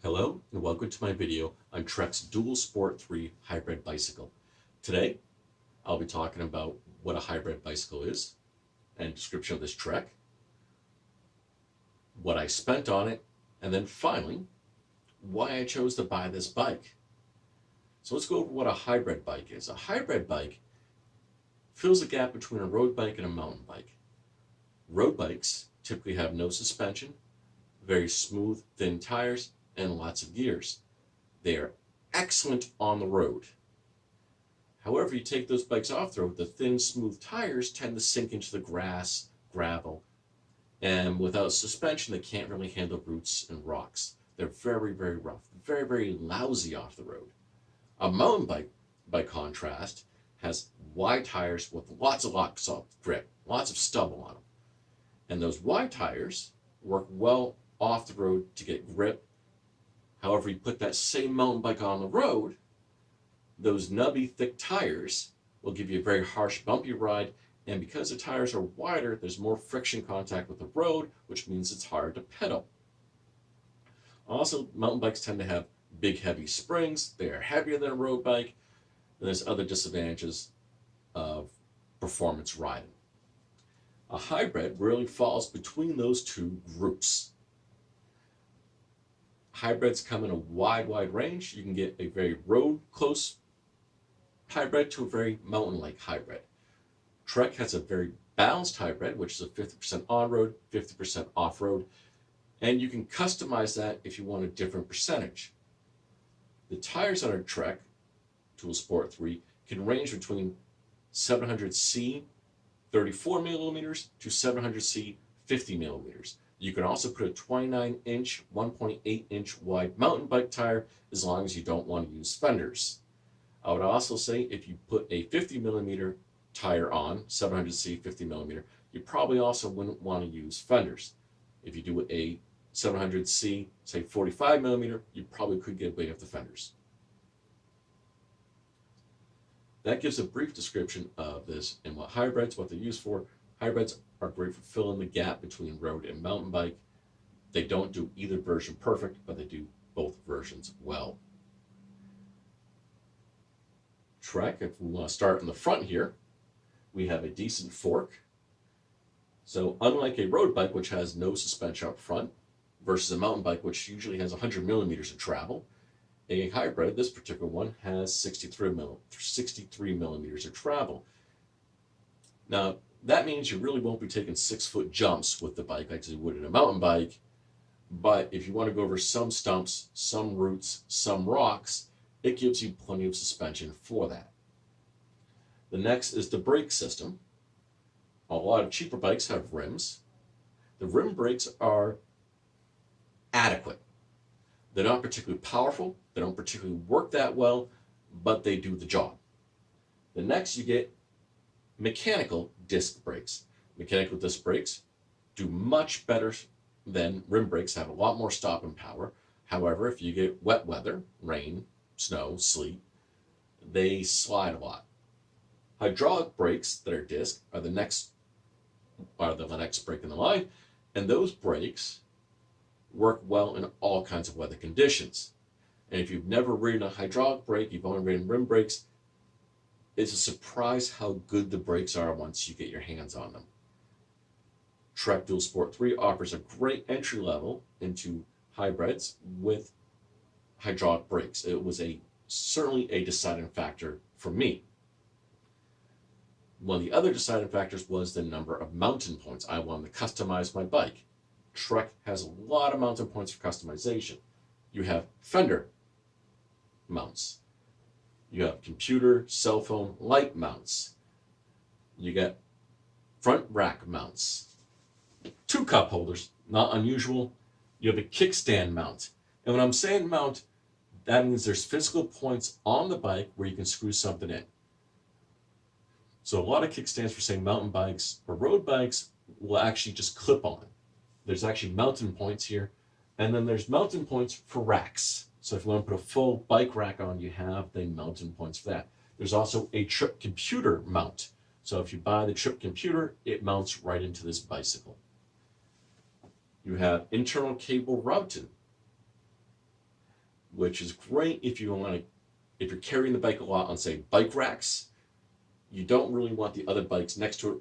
Hello and welcome to my video on Trek's Dual Sport 3 hybrid bicycle. Today I'll be talking about what a hybrid bicycle is and description of this Trek, what I spent on it, and then finally why I chose to buy this bike. So let's go over what a hybrid bike is. A hybrid bike fills the gap between a road bike and a mountain bike. Road bikes typically have no suspension, very smooth, thin tires, and lots of gears. They are excellent on the road. However, you take those bikes off the road, the thin, smooth tires tend to sink into the grass, gravel, and without suspension, they can't really handle roots and rocks. They're very, very rough, very, very lousy off the road. A mountain bike, by contrast, has wide tires with lots of grip, lots of stubble on them. And those wide tires work well off the road to get grip. However, you put that same mountain bike on the road, those nubby, thick tires will give you a very harsh, bumpy ride, and because the tires are wider, there's more friction contact with the road, which means it's harder to pedal. Also, mountain bikes tend to have big, heavy springs. They are heavier than a road bike, and there's other disadvantages of performance riding. A hybrid really falls between those two groups. Hybrids come in a wide range. You can get a very road close hybrid to a very mountain like hybrid. Trek has a very balanced hybrid, which is a 50% on-road, 50% off-road, and you can customize that if you want a different percentage. The tires on a Trek Dual Sport 3 can range between 700C 34 millimeters to 700C 50 millimeters. You can also put a 29-inch, 1.8-inch wide mountain bike tire as long as you don't want to use fenders. I would also say if you put a 50 millimeter tire on, 700C 50 millimeter, you probably also wouldn't want to use fenders. If you do a 700C, say 45 millimeter, you probably could get away with the fenders. That gives a brief description of this and what hybrids, what they're used for. Hybrids are great for filling the gap between road and mountain bike. They don't do either version perfect, but they do both versions well. Trek, if we want to start in the front here, we have a decent fork. So unlike a road bike, which has no suspension up front, versus a mountain bike, which usually has 100 millimeters of travel, a hybrid, this particular one, has 63 millimeters of travel. Now, that means you really won't be taking 6-foot jumps with the bike like you would in a mountain bike, but if you want to go over some stumps, some roots, some rocks, it gives you plenty of suspension for that. The next is the brake system. A lot of cheaper bikes have rims. The rim brakes are adequate. They're not particularly powerful, they don't particularly work that well, but they do the job. The next you get mechanical disc brakes. Mechanical disc brakes do much better than rim brakes, have a lot more stopping power. However, if you get wet weather, rain, snow, sleet, they slide a lot. Hydraulic brakes that are disc are the next brake in the line, and those brakes work well in all kinds of weather conditions. And if you've never ridden a hydraulic brake, you've only ridden rim brakes, it's a surprise how good the brakes are once you get your hands on them. Trek Dual Sport 3 offers a great entry level into hybrids with hydraulic brakes. It was certainly a deciding factor for me. One of the other deciding factors was the number of mountain points. I wanted to customize my bike. Trek has a lot of mountain points for customization. You have fender mounts. You have computer, cell phone, light mounts. You get front rack mounts. 2 cup holders, not unusual. You have a kickstand mount. And when I'm saying mount, that means there's physical points on the bike where you can screw something in. So a lot of kickstands for, say, mountain bikes or road bikes will actually just clip on. There's actually mountain points here, and then there's mountain points for racks. So if you want to put a full bike rack on, you have the mountain points for that. There's also a trip computer mount. So if you buy the trip computer, it mounts right into this bicycle. You have internal cable routing. which is great if you're carrying the bike a lot on, say, bike racks. You don't really want the other bikes next to it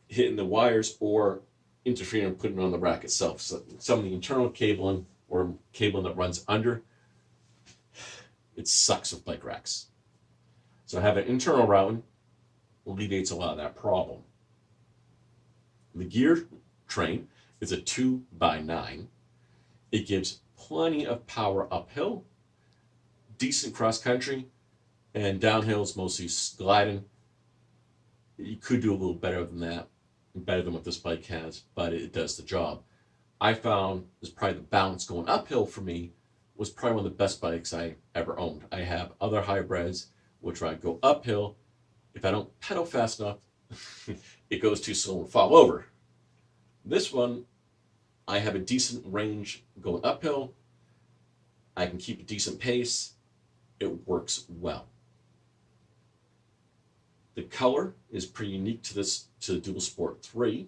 hitting the wires or interfering and putting it on the rack itself. So some of the internal cabling or cabling that runs under, it sucks with bike racks. So having internal routing alleviates a lot of that problem. The gear train is a 2x9. It gives plenty of power uphill, decent cross country, and downhill is mostly gliding. You could do a little better than that, better than what this bike has, but it does the job. I found is probably the balance going uphill for me was probably one of the best bikes I ever owned. I have other hybrids which when I go uphill, if I don't pedal fast enough, it goes too slow and fall over. This one, I have a decent range going uphill. I can keep a decent pace. It works well. The color is pretty unique to the Dual Sport 3.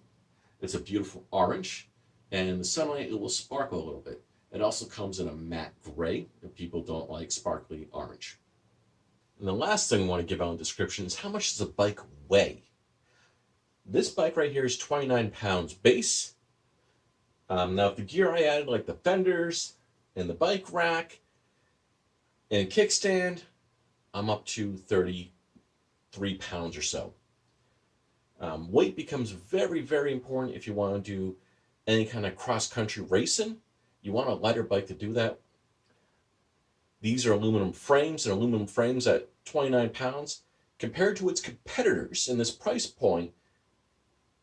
It's a beautiful orange, and in the sunlight it will sparkle a little bit. It also comes in a matte gray if people don't like sparkly orange. And the last thing I want to give out in the description is how much does a bike weigh? This bike right here is 29 pounds base. Now, if the gear I added, like the fenders and the bike rack and kickstand, I'm up to 33 pounds or so. Weight becomes very, very important if you want to do any kind of cross-country racing. You want a lighter bike to do that. These are aluminum frames, and aluminum frames at 29 pounds. Compared to its competitors in this price point,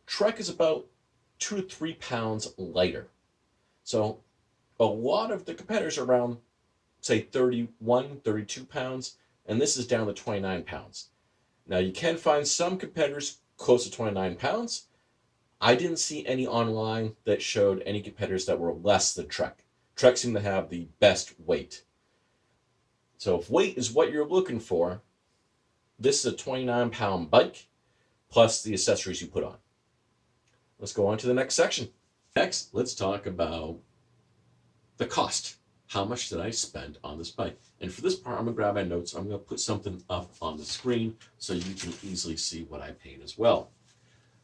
Trek is about 2 to 3 pounds lighter. So a lot of the competitors are around, say, 31, 32 pounds, and this is down to 29 pounds. Now, you can find some competitors close to 29 pounds. I didn't see any online that showed any competitors that were less than Trek. Trek seemed to have the best weight. So if weight is what you're looking for, this is a 29-pound bike, plus the accessories you put on. Let's go on to the next section. Next, let's talk about the cost. How much did I spend on this bike? And for this part, I'm going to grab my notes. I'm going to put something up on the screen so you can easily see what I paid as well.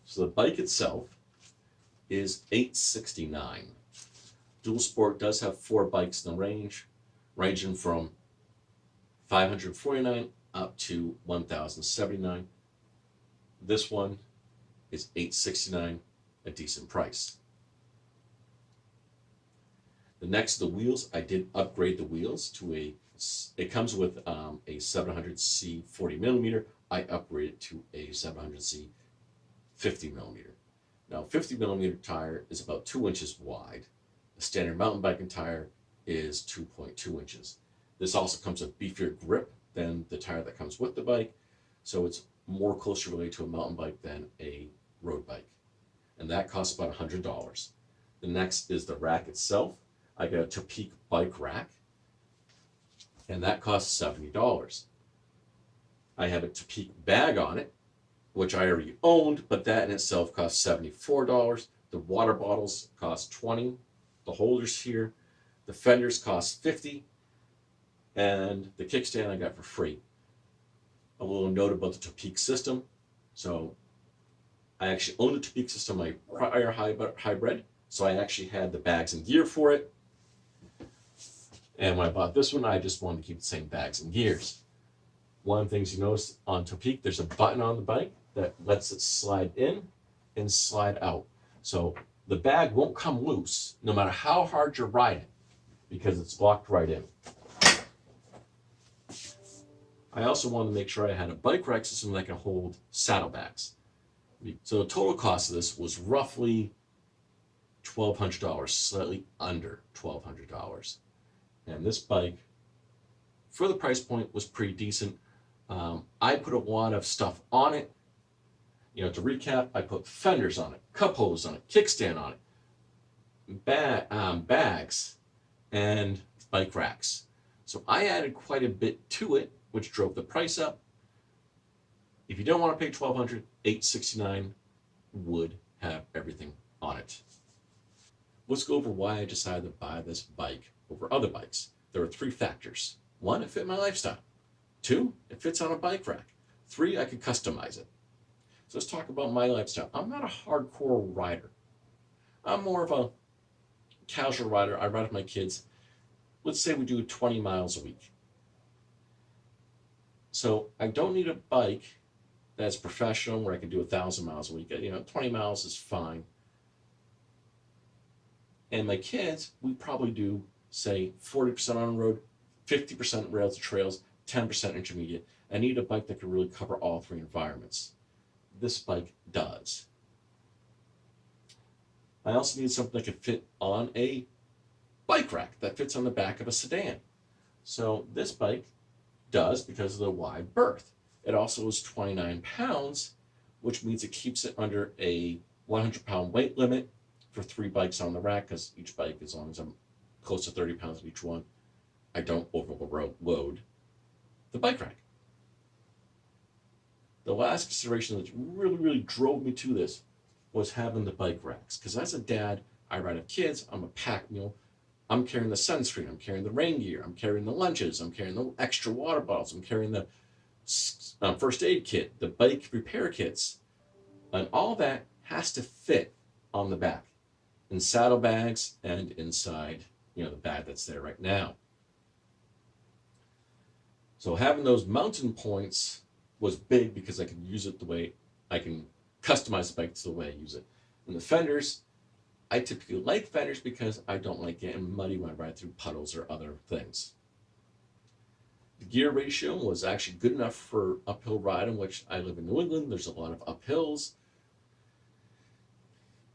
So the bike itself is $869. Dual Sport does have 4 bikes in the range, ranging from $549 up to $1,079. This one is $869, a decent price. The next, the wheels. I did upgrade the wheels to it comes with a 700C 40 millimeter. I upgraded to a 700C 50 millimeter. Now, 50 millimeter tire is about 2 inches wide. The standard mountain biking tire is 2.2 inches. This also comes with beefier grip than the tire that comes with the bike, so it's more closely related to a mountain bike than a road bike. And that costs about $100. The next is the rack itself. I got a Topeak bike rack, and that costs $70. I have a Topeak bag on it, which I already owned, but that in itself costs $74. The water bottles cost $20. The holders here, the fenders cost $50, and the kickstand I got for free. A little note about the Topeak system. So I actually owned the Topeak system, my prior hybrid, so I actually had the bags and gear for it. And when I bought this one, I just wanted to keep the same bags and gears. One of the things you notice on Topeak, there's a button on the bike that lets it slide in and slide out. So the bag won't come loose no matter how hard you're riding because it's locked right in. I also wanted to make sure I had a bike rack system that can hold saddlebags. So the total cost of this was roughly $1,200, slightly under $1,200. And this bike, for the price point, was pretty decent. I put a lot of stuff on it. To recap, I put fenders on it, cup holders on it, kickstand on it, bags, and bike racks. So I added quite a bit to it, which drove the price up. If you don't want to pay $1,200, $869 would have everything on it. Let's go over why I decided to buy this bike over other bikes. there are 3 factors. 1, it fit my lifestyle. 2, it fits on a bike rack. 3, I could customize it. So let's talk about my lifestyle. I'm not a hardcore rider. I'm more of a casual rider. I ride with my kids. Let's say we do 20 miles a week. So I don't need a bike that's professional where I can do 1,000 miles a week. 20 miles is fine. And my kids, we probably do, say, 40% on the road, 50% rails to trails, 10% intermediate. I need a bike that can really cover all 3 environments. This bike does. I also need something that can fit on a bike rack that fits on the back of a sedan. So this bike does because of the wide berth. It also is 29 pounds, which means it keeps it under a 100-pound weight limit for 3 bikes on the rack, because each bike, as long as I'm close to 30 pounds of each one, I don't overload the bike rack. The last consideration that really drove me to this was having the bike racks. Because as a dad, I ride with kids, I'm a pack mule. I'm carrying the sunscreen, I'm carrying the rain gear, I'm carrying the lunches, I'm carrying the extra water bottles, I'm carrying the first aid kit, the bike repair kits. And all that has to fit on the back, in saddlebags and inside, the bag that's there right now. So having those mounting points was big because I could use it the way I can customize the bike to the way I use it. And the fenders, I typically like fenders because I don't like getting muddy when I ride through puddles or other things. The gear ratio was actually good enough for uphill riding, which I live in New England. There's a lot of uphills.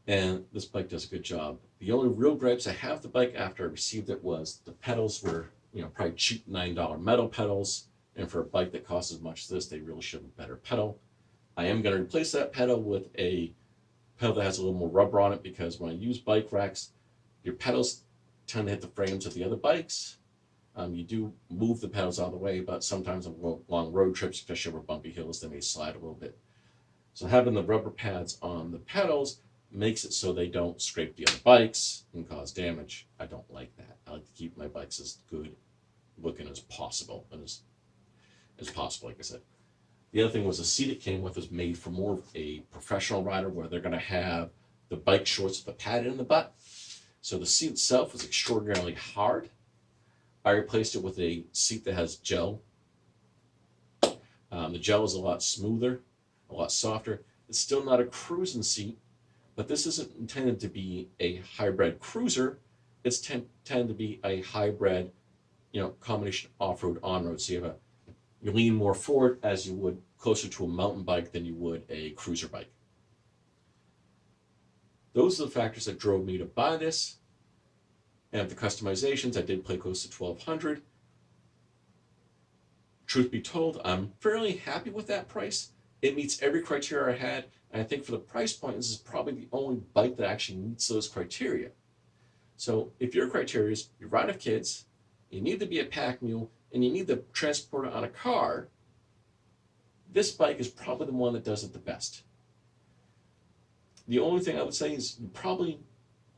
And this bike does a good job. The only real gripes I have with the bike after I received it was the pedals were, probably cheap $9 metal pedals. And for a bike that costs as much as this, they really should have a better pedal. I am going to replace that pedal with a pedal that has a little more rubber on it, because when I use bike racks, your pedals tend to hit the frames of the other bikes. You do move the pedals out of the way, but sometimes on long road trips, especially over bumpy hills, they may slide a little bit. So having the rubber pads on the pedals makes it so they don't scrape the other bikes and cause damage. I don't like that. I like to keep my bikes as good looking as possible, and as possible, like I said. The other thing was the seat it came with was made for more of a professional rider, where they're going to have the bike shorts with the pad in the butt. So the seat itself was extraordinarily hard. I replaced it with a seat that has gel. The gel is a lot smoother, a lot softer. It's still not a cruising seat, but this isn't intended to be a hybrid cruiser. It's tended to be a hybrid, combination off-road, on-road. So you lean more forward as you would closer to a mountain bike than you would a cruiser bike. Those are the factors that drove me to buy this. And the customizations, I did play close to $1,200. Truth be told, I'm fairly happy with that price. It meets every criteria I had, and I think for the price point, this is probably the only bike that actually meets those criteria. So if your criteria is you ride with kids, you need to be a pack mule, and you need to transport it on a car, this bike is probably the one that does it the best. The only thing I would say is you probably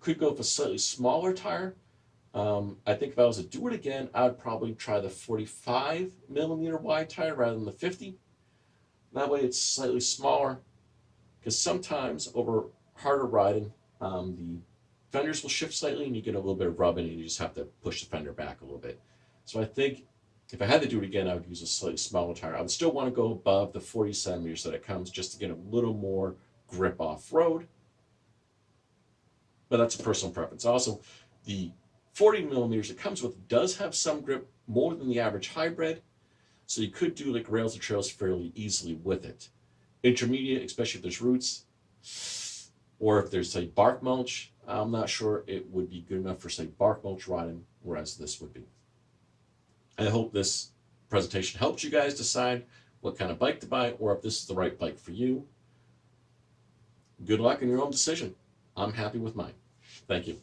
could go with a slightly smaller tire. I think if I was to do it again, I would probably try the 45 millimeter wide tire rather than the 50. That way it's slightly smaller, because sometimes over harder riding, the fenders will shift slightly and you get a little bit of rubbing and you just have to push the fender back a little bit. So I think if I had to do it again, I would use a slightly smaller tire. I would still want to go above the 40 centimeters that it comes, just to get a little more grip off-road. But that's a personal preference. Also, the 40 millimeters it comes with does have some grip, more than the average hybrid. So you could do like rails to trails fairly easily with it. Intermediate, especially if there's roots, or if there's, say, bark mulch, I'm not sure it would be good enough for, say, bark mulch riding, whereas this would be. I hope this presentation helps you guys decide what kind of bike to buy, or if this is the right bike for you. Good luck in your own decision. I'm happy with mine. Thank you.